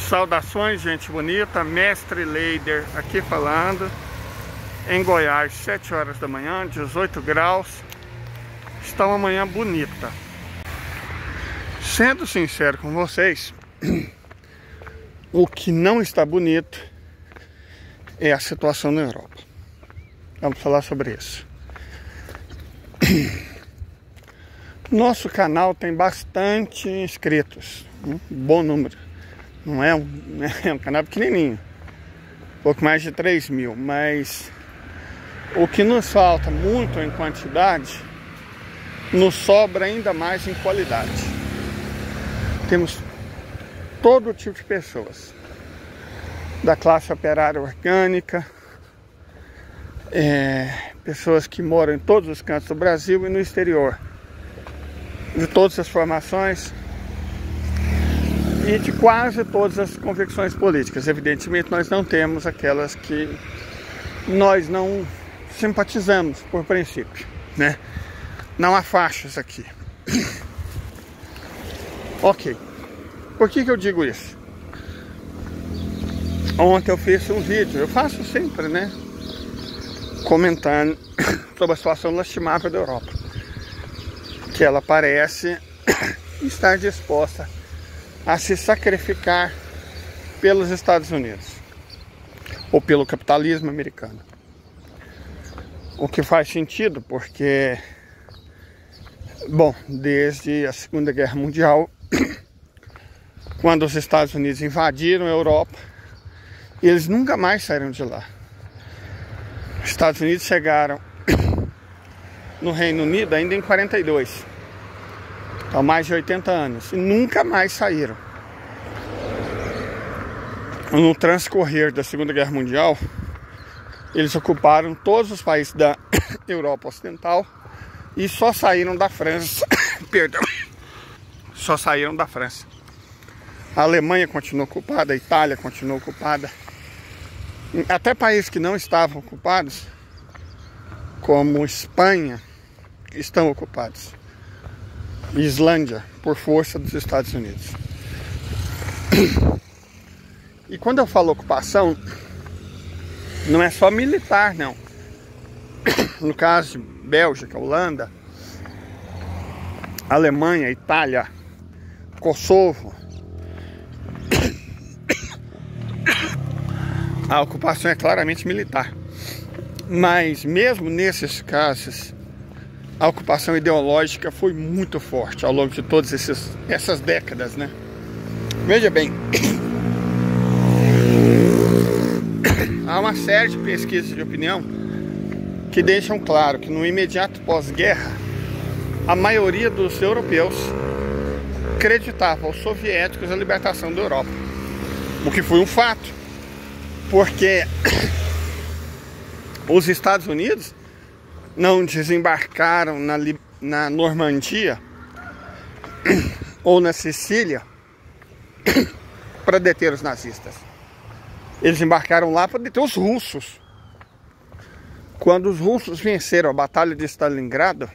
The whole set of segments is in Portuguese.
Saudações, gente bonita, Mestre Leider aqui falando. Em Goiás, 7 horas da manhã, 18 graus. Está uma manhã bonita. Sendo sincero com vocês, o que não está bonito é a situação na Europa. Vamos falar sobre isso. Nosso canal tem bastante inscritos, um bom número. Não é um canal pequenininho, pouco mais de 3 mil, mas o que nos falta muito em quantidade, nos sobra ainda mais em qualidade. Temos todo tipo de pessoas, da classe operária orgânica, pessoas que moram em todos os cantos do Brasil e no exterior, de todas as formações e de quase todas as convicções políticas. Evidentemente nós não temos aquelas que nós não simpatizamos por princípio, né? Não há faixas aqui. Ok. Por que eu digo isso? Ontem eu fiz um vídeo, eu faço sempre, né? Comentando sobre a situação lastimável da Europa, que ela parece estar disposta a se sacrificar pelos Estados Unidos ou pelo capitalismo americano. O que faz sentido porque, bom, desde a Segunda Guerra Mundial, quando os Estados Unidos invadiram a Europa, eles nunca mais saíram de lá. Os Estados Unidos chegaram no Reino Unido ainda em 42, há mais de 80 anos, e nunca mais saíram. No transcorrer da Segunda Guerra Mundial, eles ocuparam todos os países da Europa Ocidental e só saíram da França. Perdão. Só saíram da França. A Alemanha continuou ocupada, a Itália continuou ocupada. Até países que não estavam ocupados, como Espanha, estão ocupados. Islândia, por força dos Estados Unidos. E quando eu falo ocupação, não é só militar, não. No caso de Bélgica, Holanda, Alemanha, Itália, Kosovo, a ocupação é claramente militar. Mas mesmo nesses casos, a ocupação ideológica foi muito forte ao longo de todas essas décadas, né? Veja bem, há uma série de pesquisas de opinião que deixam claro que no imediato pós-guerra, a maioria dos europeus acreditava aos soviéticos a libertação da Europa. O que foi um fato, porque os Estados Unidos não desembarcaram na Normandia ou na Sicília para deter os nazistas. Eles embarcaram lá para deter os russos. Quando os russos venceram a Batalha de Stalingrado,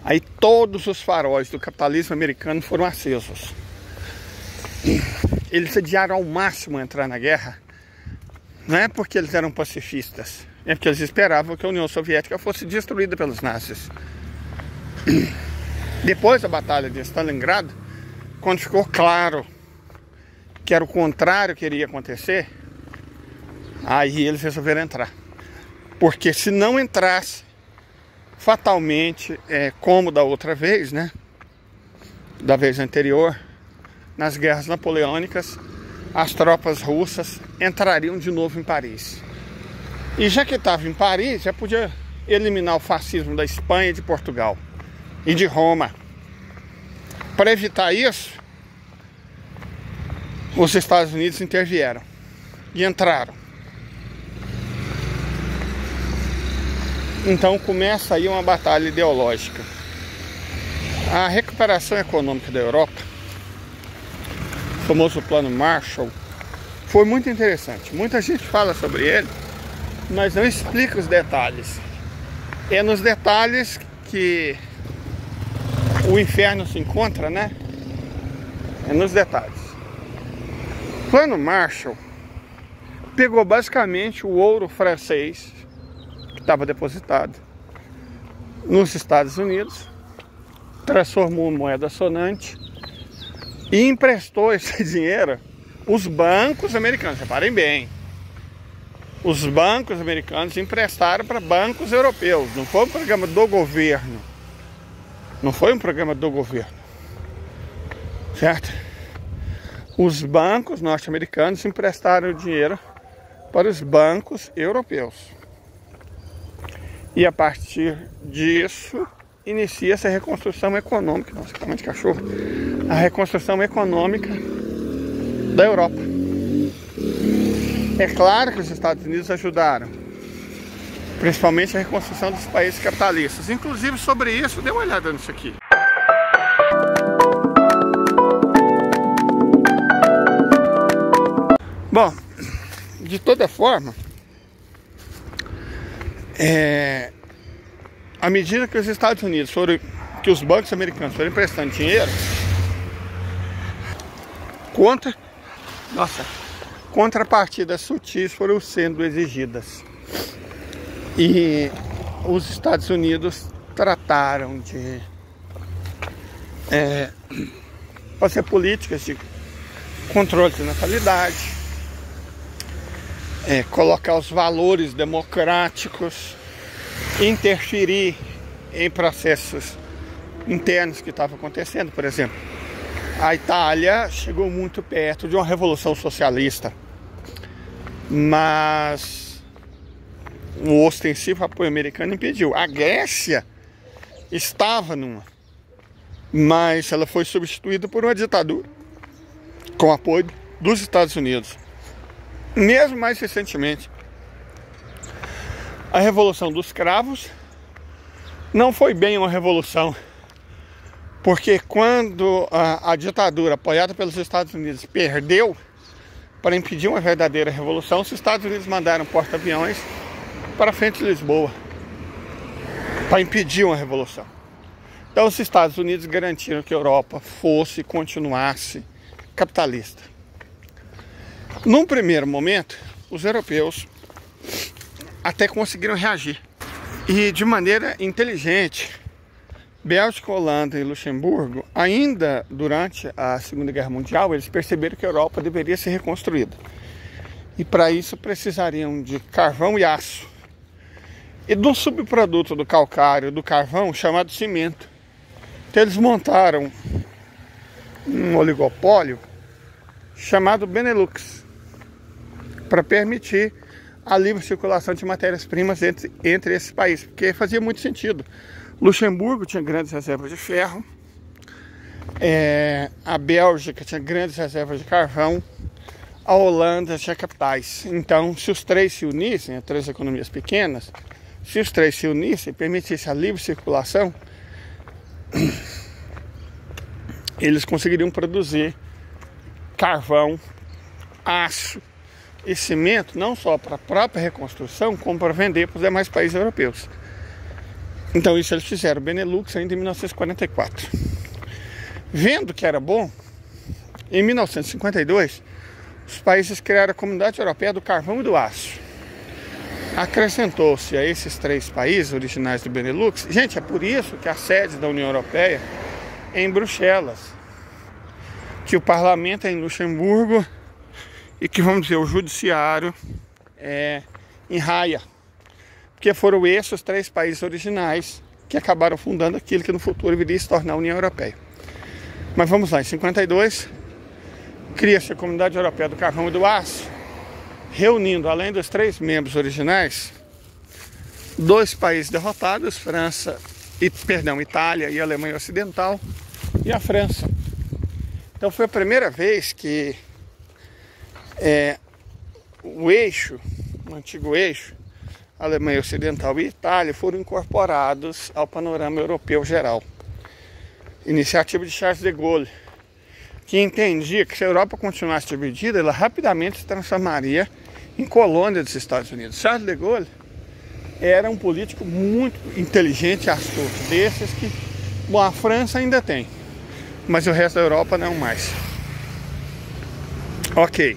aí todos os faróis do capitalismo americano foram acesos. Eles adiaram ao máximo entrar na guerra. Não é porque eles eram pacifistas, é porque eles esperavam que a União Soviética fosse destruída pelos nazis. Depois da Batalha de Stalingrado, quando ficou claro que era o contrário que iria acontecer, aí eles resolveram entrar. Porque se não entrasse, fatalmente, como da outra vez, né? Da vez anterior, nas guerras napoleônicas, as tropas russas entrariam de novo em Paris. E já que estava em Paris, já podia eliminar o fascismo da Espanha e de Portugal e de Roma. Para evitar isso, os Estados Unidos intervieram e entraram. Então começa aí uma batalha ideológica. A recuperação econômica da Europa, o famoso plano Marshall, foi muito interessante. Muita gente fala sobre ele, mas não explica os detalhes. É nos detalhes que o inferno se encontra, né? É nos detalhes. Plano Marshall pegou basicamente o ouro francês que estava depositado nos Estados Unidos, transformou em moeda sonante e emprestou esse dinheiro aos bancos americanos. Reparem bem, os bancos americanos emprestaram para bancos europeus. Não foi um programa do governo. Não foi um programa do governo, certo? Os bancos norte-americanos emprestaram o dinheiro para os bancos europeus. E a partir disso, inicia-se a reconstrução econômica. Nossa, que de cachorro. A reconstrução econômica da Europa. É claro que os Estados Unidos ajudaram, principalmente a reconstrução dos países capitalistas. Inclusive, sobre isso, dê uma olhada nisso aqui. Bom, de toda forma, à medida que os Estados Unidos foram, que os bancos americanos foram emprestando dinheiro, contrapartidas sutis foram sendo exigidas. E os Estados Unidos trataram de fazer políticas de controle de natalidade, colocar os valores democráticos, interferir em processos internos que estavam acontecendo. Por exemplo, a Itália chegou muito perto de uma revolução socialista, mas o ostensivo apoio americano impediu. A Grécia estava numa, mas ela foi substituída por uma ditadura com apoio dos Estados Unidos. Mesmo mais recentemente, a Revolução dos Cravos não foi bem uma revolução, porque quando a ditadura apoiada pelos Estados Unidos perdeu, para impedir uma verdadeira revolução, os Estados Unidos mandaram porta-aviões para frente de Lisboa para impedir uma revolução. Então os Estados Unidos garantiram que a Europa fosse e continuasse capitalista. Num primeiro momento, os europeus até conseguiram reagir. E de maneira inteligente, Bélgica, Holanda e Luxemburgo, ainda durante a Segunda Guerra Mundial, eles perceberam que a Europa deveria ser reconstruída. E para isso precisariam de carvão e aço. E de um subproduto do calcário, do carvão, chamado cimento. Então eles montaram um oligopólio chamado Benelux, para permitir a livre circulação de matérias-primas entre esses países, porque fazia muito sentido. Luxemburgo tinha grandes reservas de ferro, a Bélgica tinha grandes reservas de carvão, a Holanda tinha capitais. Então, se os três se unissem, as três economias pequenas, se os três se unissem e permitissem a livre circulação, eles conseguiriam produzir carvão, aço e cimento, não só para a própria reconstrução, como para vender para os demais países europeus. Então isso eles fizeram, Benelux, ainda em 1944. Vendo que era bom, em 1952, os países criaram a Comunidade Europeia do Carvão e do Aço. Acrescentou-se a esses três países originais do Benelux. Gente, é por isso que a sede da União Europeia é em Bruxelas, que o parlamento é em Luxemburgo e que, vamos dizer, o judiciário é em Haia, porque foram esses os três países originais que acabaram fundando aquilo que no futuro viria se tornar a União Europeia. Mas vamos lá, em 52 cria-se a Comunidade Europeia do Carvão e do Aço, reunindo, além dos três membros originais, dois países derrotados, Itália e Alemanha Ocidental, e a França. Então foi a primeira vez que o antigo eixo, Alemanha Ocidental e Itália, foram incorporados ao panorama europeu geral. Iniciativa de Charles de Gaulle, que entendia que se a Europa continuasse dividida, ela rapidamente se transformaria em colônia dos Estados Unidos. Charles de Gaulle era um político muito inteligente e astuto, desses que, bom, a França ainda tem, mas o resto da Europa não mais. Ok.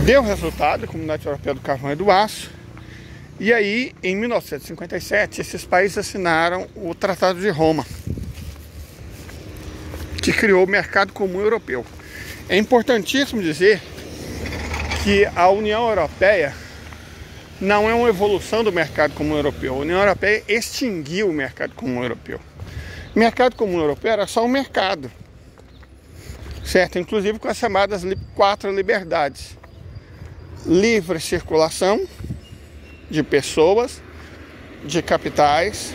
Deu resultado, a Comunidade Europeia do Carvão e do Aço. E aí, em 1957, esses países assinaram o Tratado de Roma, que criou o Mercado Comum Europeu. É importantíssimo dizer que a União Europeia não é uma evolução do Mercado Comum Europeu. A União Europeia extinguiu o Mercado Comum Europeu. O Mercado Comum Europeu era só um mercado, certo? Inclusive com as chamadas 4 liberdades: livre circulação de pessoas, de capitais,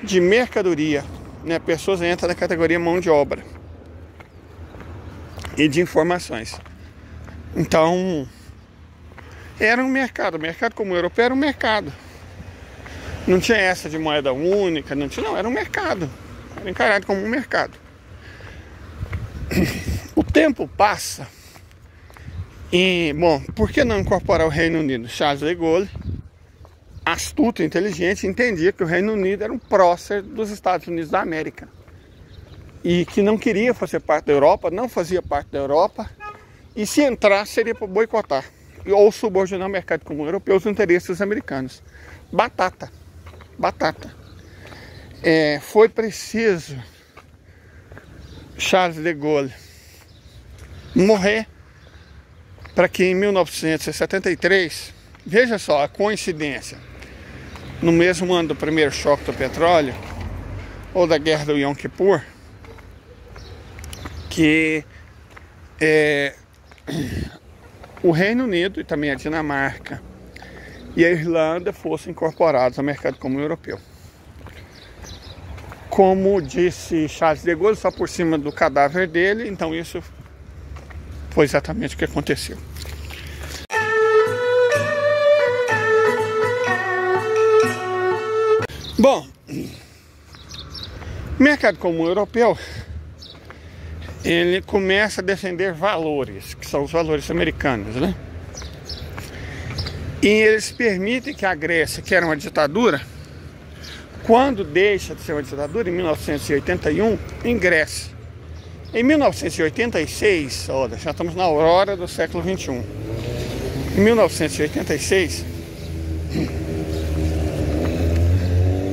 de mercadoria, né? Pessoas entram na categoria mão de obra, e de informações. Então, era um mercado. O Mercado Comum Europeu era um mercado. Não tinha essa de moeda única, não, era um mercado. Era encarado como um mercado. O tempo passa e, bom, por que não incorporar o Reino Unido? Charles de Gaulle, astuto e inteligente, entendia que o Reino Unido era um prócer dos Estados Unidos da América e que não queria fazer parte da Europa, não fazia parte da Europa, e se entrar seria para boicotar ou subordinar o Mercado Comum Europeu aos interesses americanos. Batata. Foi preciso Charles de Gaulle morrer para que em 1973, veja só a coincidência, no mesmo ano do primeiro choque do petróleo ou da guerra do Yom Kippur, que o Reino Unido e também a Dinamarca e a Irlanda fossem incorporados ao Mercado Comum Europeu. Como disse Charles de Gaulle, só por cima do cadáver dele, então isso foi exatamente o que aconteceu. Bom, o Mercado Comum Europeu, ele começa a defender valores, que são os valores americanos, né? E eles permitem que a Grécia, que era uma ditadura, quando deixa de ser uma ditadura, em 1981, ingresse. Em 1986, olha, já estamos na aurora do século XXI. Em 1986,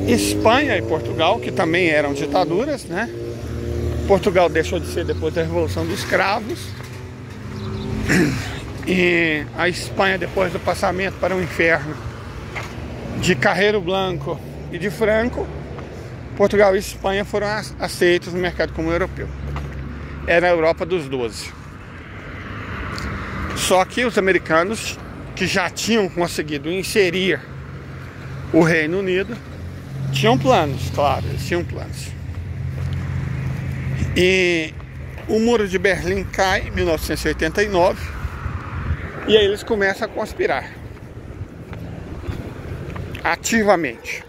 Espanha e Portugal, que também eram ditaduras, né? Portugal deixou de ser depois da Revolução dos Cravos. E a Espanha, depois do passamento para o inferno de Carreiro Blanco e de Franco, Portugal e Espanha foram aceitos no Mercado Comum Europeu. Era a Europa dos 12. Só que os americanos, que já tinham conseguido inserir o Reino Unido, tinham planos, claro, eles tinham planos. E o Muro de Berlim cai em 1989 e aí eles começam a conspirar ativamente.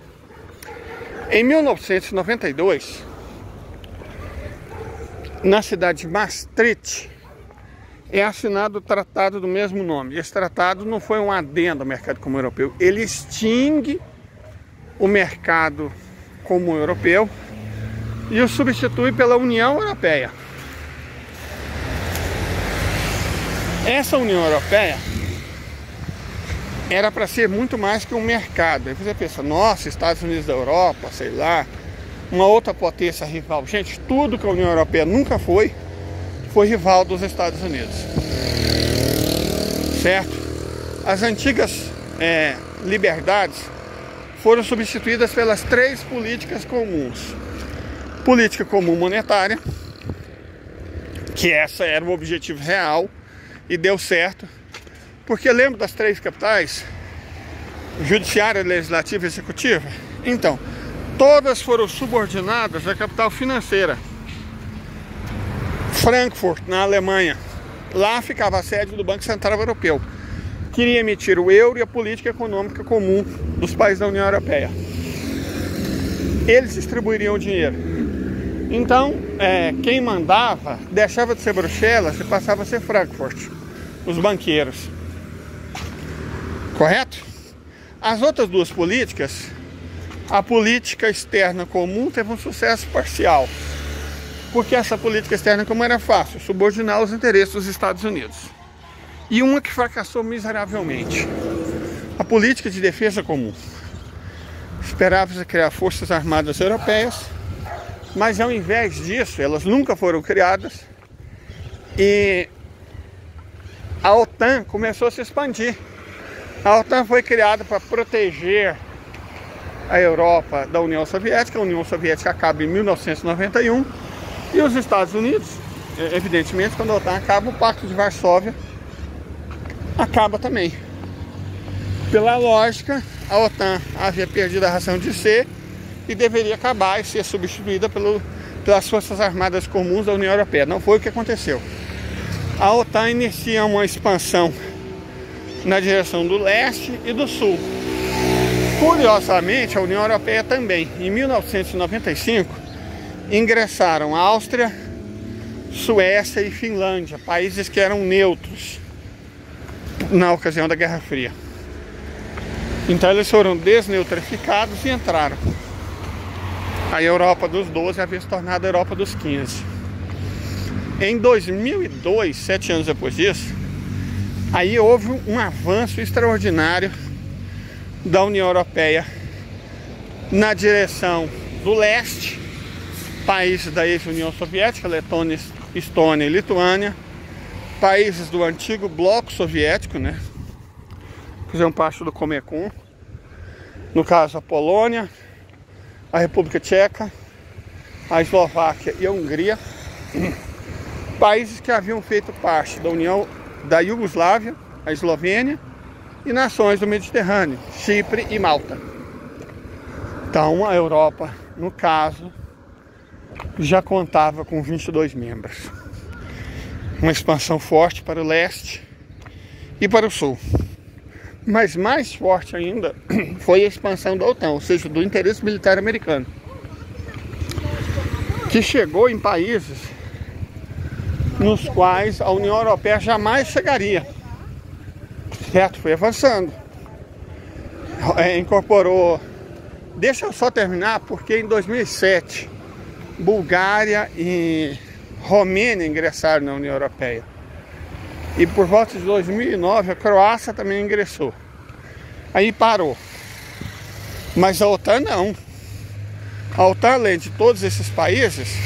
Em 1992, na cidade de Maastricht, é assinado o tratado do mesmo nome. Esse tratado não foi um adendo ao Mercado Comum Europeu, ele extingue o Mercado Comum Europeu e o substitui pela União Europeia. Essa União Europeia era para ser muito mais que um mercado. Aí você pensa, nossa, Estados Unidos da Europa, sei lá, uma outra potência rival. Gente, tudo que a União Europeia nunca foi rival dos Estados Unidos. Certo? As antigas liberdades foram substituídas pelas 3 políticas comuns. Política comum monetária, que essa era o objetivo real e deu certo, porque lembra das 3 capitais? Judiciária, legislativa e executiva? Então, todas foram subordinadas à capital financeira. Frankfurt, na Alemanha, lá ficava a sede do Banco Central Europeu. Queria emitir o euro e a política econômica comum dos países da União Europeia. Eles distribuiriam o dinheiro. Então, quem mandava deixava de ser Bruxelas e passava a ser Frankfurt, os banqueiros. Correto? As outras 2 políticas, a política externa comum teve um sucesso parcial, porque essa política externa comum era fácil, subordinar os interesses dos Estados Unidos. e uma que fracassou miseravelmente. A política de defesa comum. Esperava-se criar forças armadas europeias, mas ao invés disso, elas nunca foram criadas e a OTAN começou a se expandir. A OTAN foi criada para proteger a Europa da União Soviética. A União Soviética acaba em 1991 e os Estados Unidos, evidentemente, quando a OTAN acaba, o Pacto de Varsóvia acaba também. Pela lógica, a OTAN havia perdido a razão de ser e deveria acabar e ser substituída pelas Forças Armadas Comuns da União Europeia. Não foi o que aconteceu. A OTAN inicia uma expansão na direção do leste e do sul. Curiosamente, a União Europeia também. Em 1995, ingressaram a Áustria, Suécia e Finlândia, países que eram neutros na ocasião da Guerra Fria. Então eles foram desneutralificados e entraram. A Europa dos 12 havia se tornado a Europa dos 15. Em 2002, 7 anos depois disso, aí houve um avanço extraordinário da União Europeia na direção do leste, países da ex-União Soviética, Letônia, Estônia e Lituânia, países do antigo bloco soviético, né? Fizeram parte do Comecon, no caso a Polônia, a República Tcheca, a Eslováquia e a Hungria, países que haviam feito parte da União da Iugoslávia, a Eslovênia e nações do Mediterrâneo, Chipre e Malta. Então a Europa, no caso, já contava com 22 membros. Uma expansão forte para o leste e para o sul. Mas mais forte ainda foi a expansão da OTAN, ou seja, do interesse militar americano, que chegou em países nos quais a União Europeia jamais chegaria. Certo? Foi avançando. Incorporou... Deixa eu só terminar, porque em 2007, Bulgária e Romênia ingressaram na União Europeia. E por volta de 2009 a Croácia também ingressou. Aí parou. Mas a OTAN não. A OTAN, além de todos esses países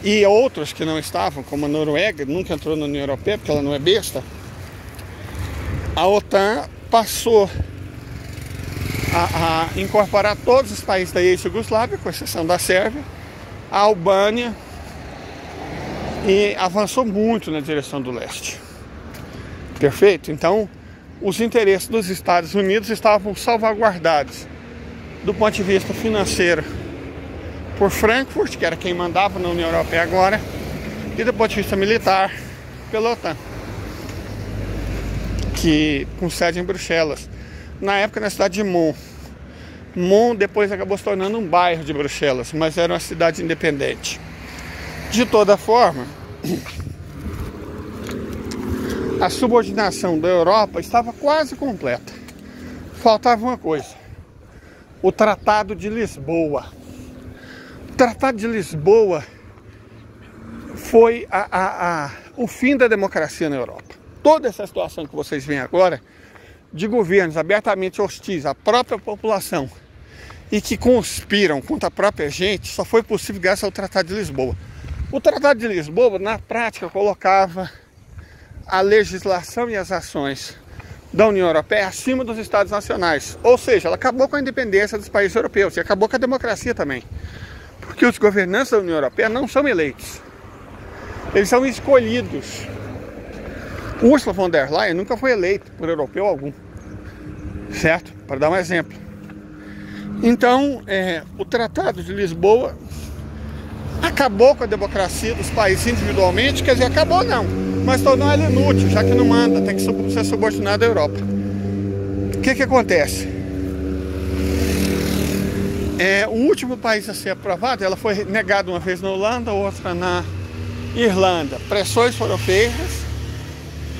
e outros que não estavam, como a Noruega, nunca entrou na União Europeia porque ela não é besta, a OTAN passou a incorporar todos os países da ex-Jugoslávia, com exceção da Sérvia, a Albânia, e avançou muito na direção do leste. Perfeito? Então, os interesses dos Estados Unidos estavam salvaguardados do ponto de vista financeiro por Frankfurt, que era quem mandava na União Europeia agora, e do ponto de vista militar pela OTAN, que com sede em Bruxelas. Na época, na cidade de Mons. Mons depois acabou se tornando um bairro de Bruxelas, mas era uma cidade independente. De toda forma, a subordinação da Europa estava quase completa. Faltava uma coisa: o Tratado de Lisboa. O Tratado de Lisboa foi o fim da democracia na Europa. Toda essa situação que vocês veem agora, de governos abertamente hostis à própria população e que conspiram contra a própria gente, só foi possível graças ao Tratado de Lisboa. O Tratado de Lisboa, na prática, colocava a legislação e as ações da União Europeia acima dos Estados nacionais. Ou seja, ela acabou com a independência dos países europeus e acabou com a democracia também. Porque os governantes da União Europeia não são eleitos. Eles são escolhidos. Ursula von der Leyen nunca foi eleita por europeu algum. Certo? Para dar um exemplo. Então, o Tratado de Lisboa acabou com a democracia dos países individualmente. Quer dizer, acabou não, mas tornou ela inútil, já que não manda, tem que ser subordinado à Europa. O que acontece? O último país a ser aprovado, ela foi negada uma vez na Holanda, outra na Irlanda. Pressões foram feitas,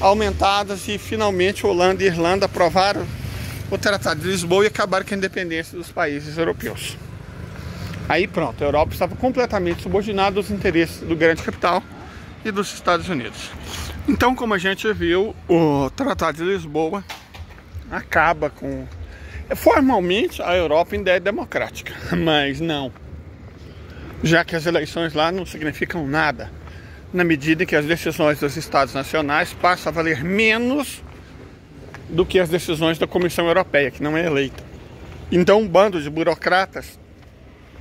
aumentadas, e finalmente Holanda e Irlanda aprovaram o Tratado de Lisboa e acabaram com a independência dos países europeus. Aí pronto, a Europa estava completamente subordinada aos interesses do grande capital e dos Estados Unidos. Então, como a gente viu, o Tratado de Lisboa acaba com... Formalmente, a Europa ainda é democrática, mas não. Já que as eleições lá não significam nada, na medida em que as decisões dos Estados nacionais passam a valer menos do que as decisões da Comissão Europeia, que não é eleita. Então, um bando de burocratas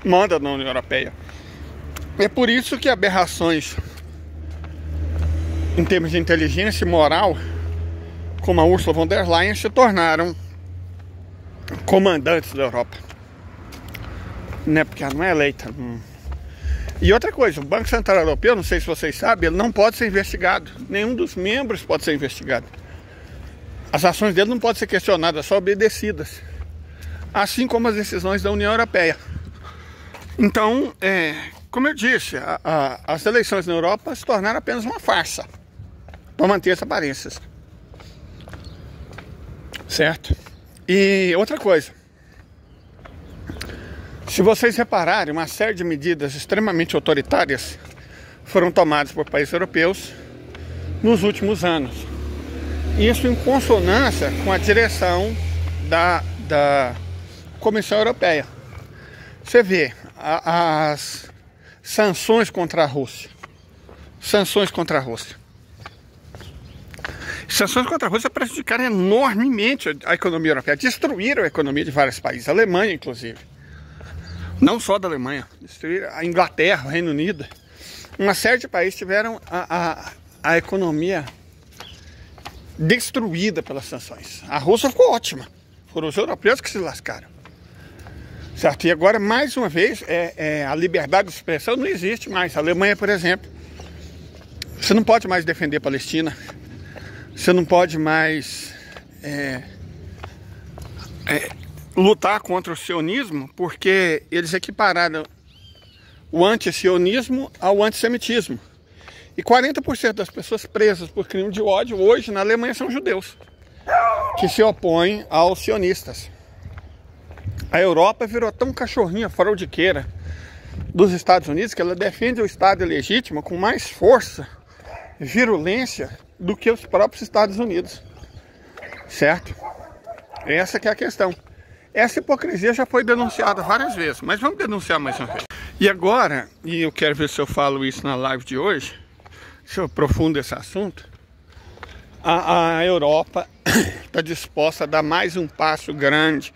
manda na União Europeia. É por isso que aberrações em termos de inteligência e moral, como a Ursula von der Leyen, se tornaram comandantes da Europa, né? Porque ela não é eleita. E outra coisa, o Banco Central Europeu, não sei se vocês sabem, ele não pode ser investigado. Nenhum dos membros pode ser investigado. As ações dele não podem ser questionadas, só obedecidas. Assim como as decisões da União Europeia. Então, como eu disse, as eleições na Europa se tornaram apenas uma farsa para manter as aparências. Certo? E outra coisa, se vocês repararem, uma série de medidas extremamente autoritárias foram tomadas por países europeus nos últimos anos. Isso em consonância com a direção da Comissão Europeia. Você vê as sanções contra a Rússia. Sanções contra a Rússia. Sanções contra a Rússia prejudicaram enormemente a economia europeia. Destruíram a economia de vários países. A Alemanha, inclusive. Não só da Alemanha. Destruíram a Inglaterra, o Reino Unido. Uma série de países tiveram a economia destruída pelas sanções. A Rússia ficou ótima. Foram os europeus que se lascaram. Certo? E agora, mais uma vez, a liberdade de expressão não existe mais. A Alemanha, por exemplo, você não pode mais defender a Palestina. Você não pode mais lutar contra o sionismo, porque eles equipararam o anti-sionismo ao antissemitismo. E 40% das pessoas presas por crime de ódio hoje na Alemanha são judeus, que se opõem aos sionistas. A Europa virou tão cachorrinha fraudiqueira dos Estados Unidos que ela defende o Estado ilegítimo com mais força, virulência, do que os próprios Estados Unidos. Certo? Essa que é a questão. Essa hipocrisia já foi denunciada várias vezes, mas vamos denunciar mais uma vez. E agora, e eu quero ver se eu falo isso na live de hoje, se eu aprofundo esse assunto, a Europa está disposta a dar mais um passo grande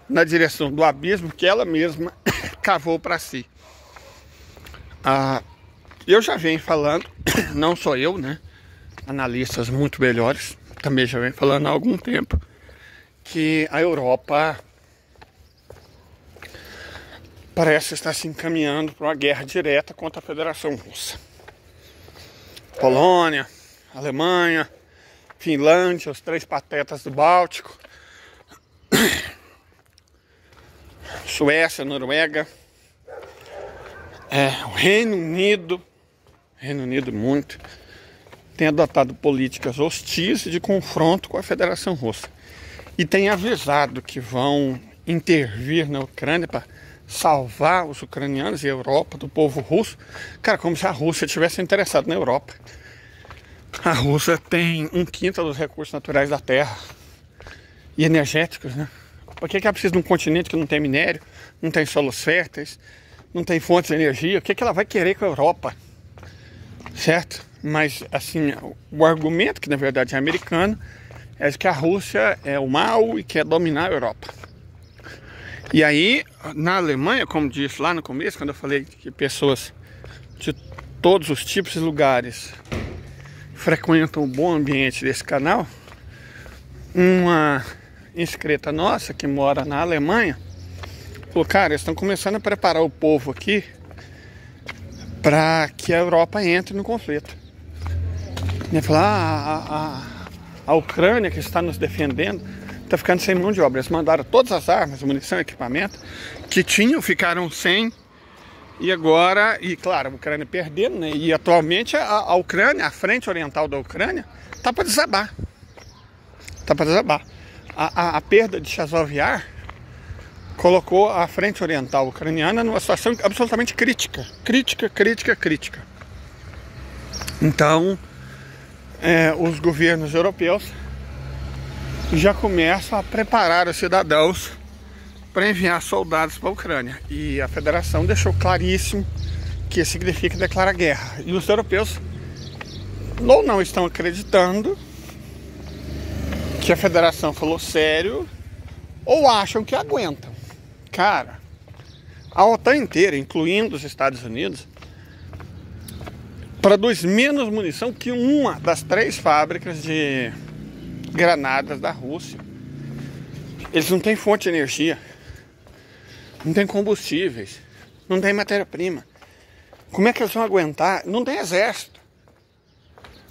na direção do abismo que ela mesma cavou para si. Eu já venho falando, não só eu, né? Analistas muito melhores também já vem falando há algum tempo, que a Europa parece estar se encaminhando para uma guerra direta contra a Federação Russa. Polônia, Alemanha, Finlândia, os 3 patetas do Báltico, Suécia, Noruega, o Reino Unido muito, tem adotado políticas hostis de confronto com a Federação Russa. E tem avisado que vão intervir na Ucrânia para salvar os ucranianos e a Europa do povo russo. Cara, como se a Rússia tivesse interessado na Europa. A Rússia tem 1/5 dos recursos naturais da Terra e energéticos, né? Por que ela precisa de um continente que não tem minério, não tem solos férteis, não tem fontes de energia? O que ela vai querer com a Europa? Certo? Mas, assim, o argumento, que na verdade é americano, é de que a Rússia é o mal e quer dominar a Europa. E aí, na Alemanha, como disse lá no começo, quando eu falei que pessoas de todos os tipos de lugares frequentam o bom ambiente desse canal, uma inscrita nossa que mora na Alemanha falou: cara, eles estão começando a preparar o povo aqui para que a Europa entre no conflito. Ele falou: a Ucrânia, que está nos defendendo, está ficando sem mão de obra. Eles mandaram todas as armas, munição, equipamento que tinham, ficaram sem. E agora, e claro, a Ucrânia perdendo, né? E atualmente a Ucrânia, a frente oriental da Ucrânia, está para desabar. Está para desabar. A perda de Chazov Yar colocou a frente oriental ucraniana numa situação absolutamente crítica. Crítica. Então, os governos europeus já começam a preparar os cidadãos para enviar soldados para a Ucrânia. E a federação deixou claríssimo que isso significa declarar guerra. E os europeus ou não estão acreditando que a federação falou sério, ou acham que aguentam. Cara, a OTAN inteira, incluindo os Estados Unidos, produz menos munição que uma das 3 fábricas de granadas da Rússia. Eles não têm fonte de energia, não tem combustíveis, não tem matéria-prima. Como é que eles vão aguentar? Não tem exército.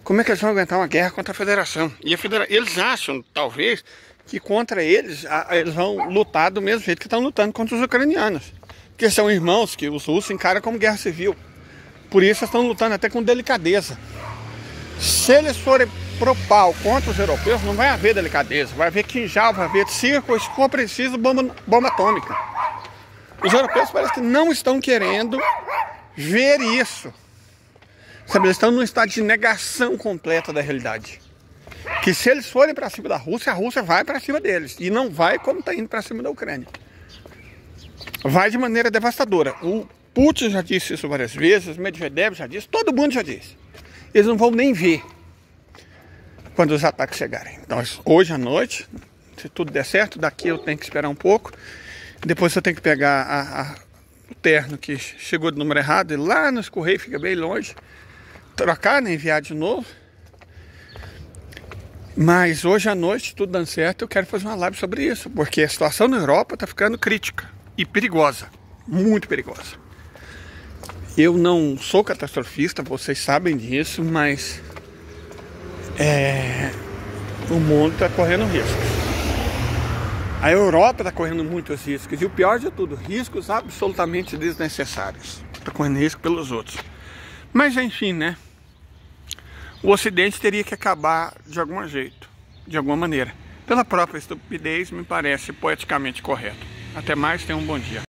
Como é que eles vão aguentar uma guerra contra a federação? E eles acham, talvez, que contra eles vão lutar do mesmo jeito que estão lutando contra os ucranianos. Porque são irmãos que os russos encaram como guerra civil. Por isso eles estão lutando até com delicadeza. Se eles forem pro pau contra os europeus, não vai haver delicadeza. Vai haver quinjal, vai haver circo, se for preciso, bomba atômica. Os europeus parece que não estão querendo ver isso. Sabe, eles estão num estado de negação completa da realidade. Que se eles forem para cima da Rússia, a Rússia vai para cima deles. E não vai como está indo para cima da Ucrânia. Vai de maneira devastadora. O Putin já disse isso várias vezes, Medvedev já disse, todo mundo já disse. Eles não vão nem ver quando os ataques chegarem. Então, hoje à noite, se tudo der certo, daqui eu tenho que esperar um pouco. Depois eu tenho que pegar o terno que chegou do número errado, e lá nos Correios, fica bem longe. Trocar, né, enviar de novo. Mas hoje à noite, tudo dando certo, eu quero fazer uma live sobre isso, porque a situação na Europa está ficando crítica e perigosa, muito perigosa. Eu não sou catastrofista, vocês sabem disso, mas o mundo está correndo riscos. A Europa está correndo muitos riscos, e o pior de tudo, riscos absolutamente desnecessários. Está correndo risco pelos outros. Mas enfim, né? O Ocidente teria que acabar de algum jeito, de alguma maneira. Pela própria estupidez, me parece poeticamente correto. Até mais, tenham um bom dia.